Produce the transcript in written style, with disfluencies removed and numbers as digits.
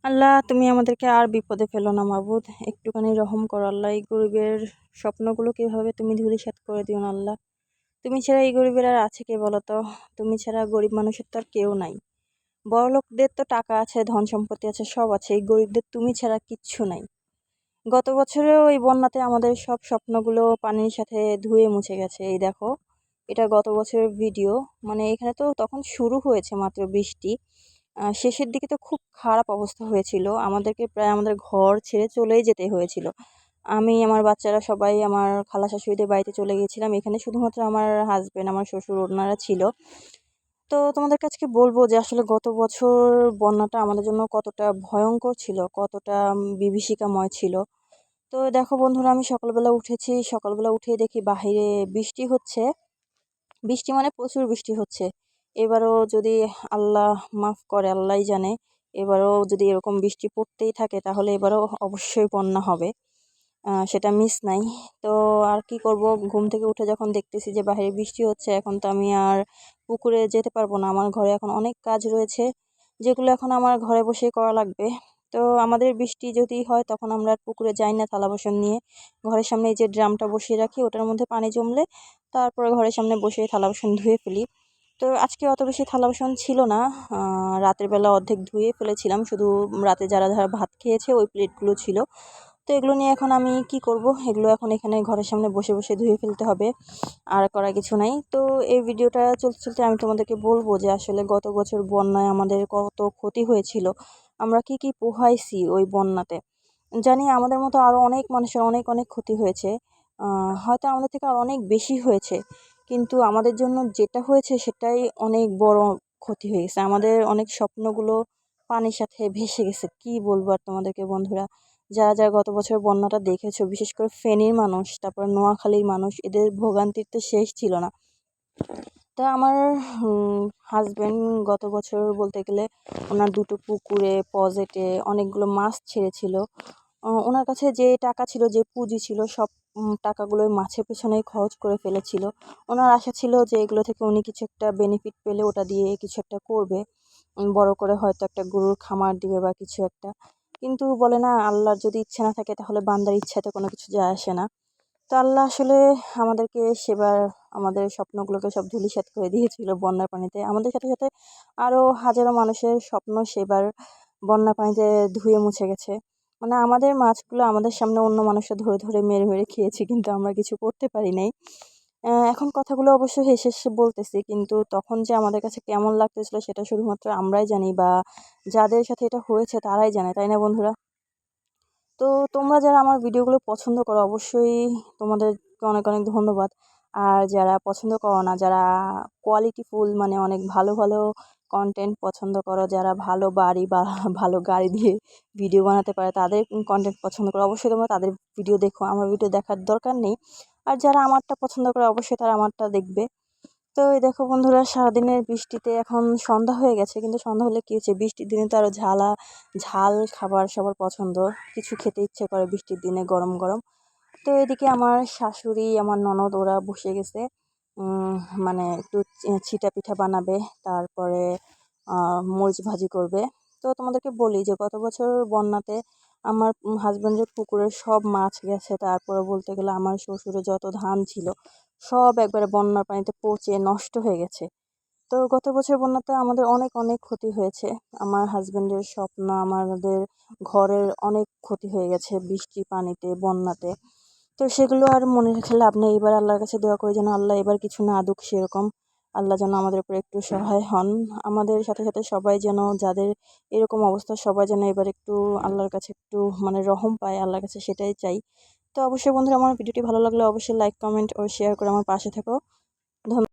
আল্লাহ, তুমি আমাদেরকে আর বিপদে ফেলো না মাবুদ। একটুখানি রহম করো আল্লাহ। এই গরিবের স্বপ্নগুলো কিভাবে তুমি ধূলিসাৎ করে দিও না আল্লাহ। তুমি ছাড়া এই গরিবের আর আছে কে বলো তো? তুমি ছাড়া গরিব মানুষের তো আর কেউ নাই। বড়লোকদের তো টাকা আছে, ধন সম্পত্তি আছে, সব আছে। এই গরিবদের তুমি ছাড়া কিচ্ছু নাই। গত বছরেও এই বন্যাতে আমাদের সব স্বপ্নগুলো পানির সাথে ধুয়ে মুছে গেছে। এই দেখো, এটা গত বছরের ভিডিও। মানে এখানে তো তখন শুরু হয়েছে মাত্র বৃষ্টি। শেষের দিকে তো খুব খারাপ অবস্থা হয়েছিল, আমাদেরকে প্রায় আমাদের ঘর ছেড়ে চলেই যেতে হয়েছিল। আমি, আমার বাচ্চারা সবাই আমার খালা শাশুড়িদের বাড়িতে চলে গিয়েছিলাম। এখানে শুধুমাত্র আমার হাজবেন্ড, আমার শ্বশুর, ওনারা ছিল। তো তোমাদের কাছে বলবো যে আসলে গত বছর বন্যাটা আমাদের জন্য কতটা ভয়ঙ্কর ছিল, কতটা বিভীষিকাময় ছিল। তো দেখো বন্ধুরা, আমি সকালবেলা উঠেছি, সকালবেলা উঠেই দেখি বাহিরে বৃষ্টি হচ্ছে। বৃষ্টি মানে প্রচুর বৃষ্টি হচ্ছে। এবারও যদি আল্লাহ মাফ করে, আল্লাহই জানে, এবারও যদি এরকম বৃষ্টি পড়তেই থাকে তাহলে এবারও অবশ্যই বন্যা হবে। সেটা মিস নাই। তো আর কি করব, ঘুম থেকে উঠে যখন দেখতেছি যে বাইরে বৃষ্টি হচ্ছে, এখন তো আমি আর পুকুরে যেতে পারবো না। আমার ঘরে এখন অনেক কাজ রয়েছে, যেগুলো এখন আমার ঘরে বসেই করা লাগবে। তো আমাদের বৃষ্টি যদি হয় তখন আমরা আর পুকুরে যাই না থালা বাসন নিয়ে। ঘরের সামনে এই যে ড্রামটা বসিয়ে রাখি, ওটার মধ্যে পানি জমলে তারপরে ঘরের সামনে বসে থালা বাসন ধুয়ে ফেলি। তো আজকে অত বেশি থালা বাসন ছিল না। রাতের বেলা অর্ধেক ধুয়ে ফেলেছিলাম, শুধু রাতে যারা যারা ভাত খেয়েছে ওই প্লেটগুলো ছিল। তো এগুলো নিয়ে এখন আমি কি করব, এগুলো এখন এখানে ঘরের সামনে বসে বসে ধুয়ে ফেলতে হবে, আর করার কিছু নাই। তো এই ভিডিওটা চলতে চলতে আমি তোমাদেরকে বলবো যে আসলে গত বছর বন্যায় আমাদের কত ক্ষতি হয়েছিল, আমরা কি কি পোহাইছি ওই বন্যাতে। জানি আমাদের মতো আরো অনেক মানুষের অনেক অনেক ক্ষতি হয়েছে। হয়তো আমাদের থেকে আর অনেক বেশি হয়েছে, কিন্তু আমাদের জন্য যেটা হয়েছে সেটাই অনেক বড় ক্ষতি হয়ে গেছে। আমাদের অনেক স্বপ্নগুলো পানির সাথে ভেসে গেছে। কি বলবো আর তোমাদেরকে বন্ধুরা, যারা যারা গত বছর বন্যাটা দেখেছো, বিশেষ করে ফেনীর মানুষ, তারপর নোয়াখালীর মানুষ, এদের ভোগান্তির তো শেষ ছিল না। তো আমার হাজবেন্ড গত বছর বলতে গেলে ওনার দুটো পুকুরে পজেটে অনেকগুলো মাছ ছেড়েছিল। ওনার কাছে যে টাকা ছিল, যে পুঁজি ছিল, সব টাকাগুলো ওই মাছের পেছনেই খরচ করে ফেলেছিল। ওনার আশা ছিল যে এগুলো থেকে উনি কিছু একটা বেনিফিট পেলে ওটা দিয়ে কিছু একটা করবে, বড় করে হয়তো একটা গরুর খামার দিবে বা কিছু একটা। কিন্তু বলে না, আল্লাহর যদি ইচ্ছে না থাকে তাহলে বান্দার ইচ্ছাতে কোনো কিছু যায় আসে না। তো আল্লাহ আসলে আমাদেরকে সেবার আমাদের স্বপ্নগুলোকে সব ধূলিসাৎ করে দিয়েছিল বন্যার পানিতে। আমাদের সাথে সাথে আরো হাজারো মানুষের স্বপ্ন সেবার বন্যার পানিতে ধুয়ে মুছে গেছে। মানে আমাদের মাছগুলো আমাদের সামনে অন্য মানুষরা ধরে ধরে মেরে মেরে খেয়েছে, কিন্তু আমরা কিছু করতে পারি নাই। এখন কথাগুলো অবশ্য হেসে হেসে বলতেছি, কিন্তু তখন যে আমাদের কাছে কেমন লাগতেছিল সেটা শুধুমাত্র আমরাই জানি, বা যাদের সাথে এটা হয়েছে তারাই জানে, তাই না বন্ধুরা? তো তোমরা যারা আমার ভিডিওগুলো পছন্দ করো, অবশ্যই তোমাদেরকে অনেক অনেক ধন্যবাদ। আর যারা পছন্দ করো না, যারা কোয়ালিটিফুল মানে অনেক ভালো ভালো কন্টেন্ট পছন্দ করো, যারা ভালো বাড়ি বা ভালো গাড়ি দিয়ে ভিডিও বানাতে পারে তাদের কন্টেন্ট পছন্দ করো, অবশ্যই তোমরা তাদের ভিডিও দেখো, আমার ভিডিও দেখার দরকার নেই। আর যারা আমারটা পছন্দ করে অবশ্যই তারা আমারটা দেখবে। তো এই দেখো বন্ধুরা, সারাদিনের বৃষ্টিতে এখন সন্ধ্যা হয়ে গেছে, কিন্তু সন্ধ্যা হলে কি হচ্ছে, বৃষ্টির দিনে তো আরো ঝাল খাবার সবার পছন্দ। কিছু খেতে ইচ্ছে করে বৃষ্টির দিনে গরম গরম। তো এদিকে আমার শাশুড়ি, আমার ননদ, ওরা বসে গেছে উম মানে একটু ছিটা পিঠা বানাবে, তারপরে মরিচ ভাজি করবে। তো তোমাদেরকে বলি যে গত বছর বন্যাতে আমার হাজবেন্ডের পুকুরের সব মাছ গেছে। তারপরে বলতে গেলে আমার শ্বশুরের যত ধান ছিল সব একবারে বন্যার পানিতে পচে নষ্ট হয়ে গেছে। তো গত বছর বন্যাতে আমাদের অনেক অনেক ক্ষতি হয়েছে। আমার হাজবেন্ডের স্বপ্ন, আমাদের ঘরের অনেক ক্ষতি হয়ে গেছে বৃষ্টি পানিতে, বন্যাতে। তো সেগুলো আর মনে রেখে লাভ নেই। এবার আল্লাহর কাছে দোয়া করি যেন আল্লাহ এবার কিছু না দুক সেরকম। আল্লাহ যেন আমাদের উপর একটু সহায় হন। আমাদের সাথে সাথে সবাই যেন, যাদের এরকম অবস্থা, সবাই যেন এবার একটু আল্লাহর কাছে একটু মানে রহম পায়, আল্লাহর কাছে সেটাই চাই। তো অবশ্যই বন্ধুরা, আমার ভিডিওটি ভালো লাগলে অবশ্যই লাইক, কমেন্ট ও শেয়ার করে আমার পাশে থেকো। ধন্যবাদ।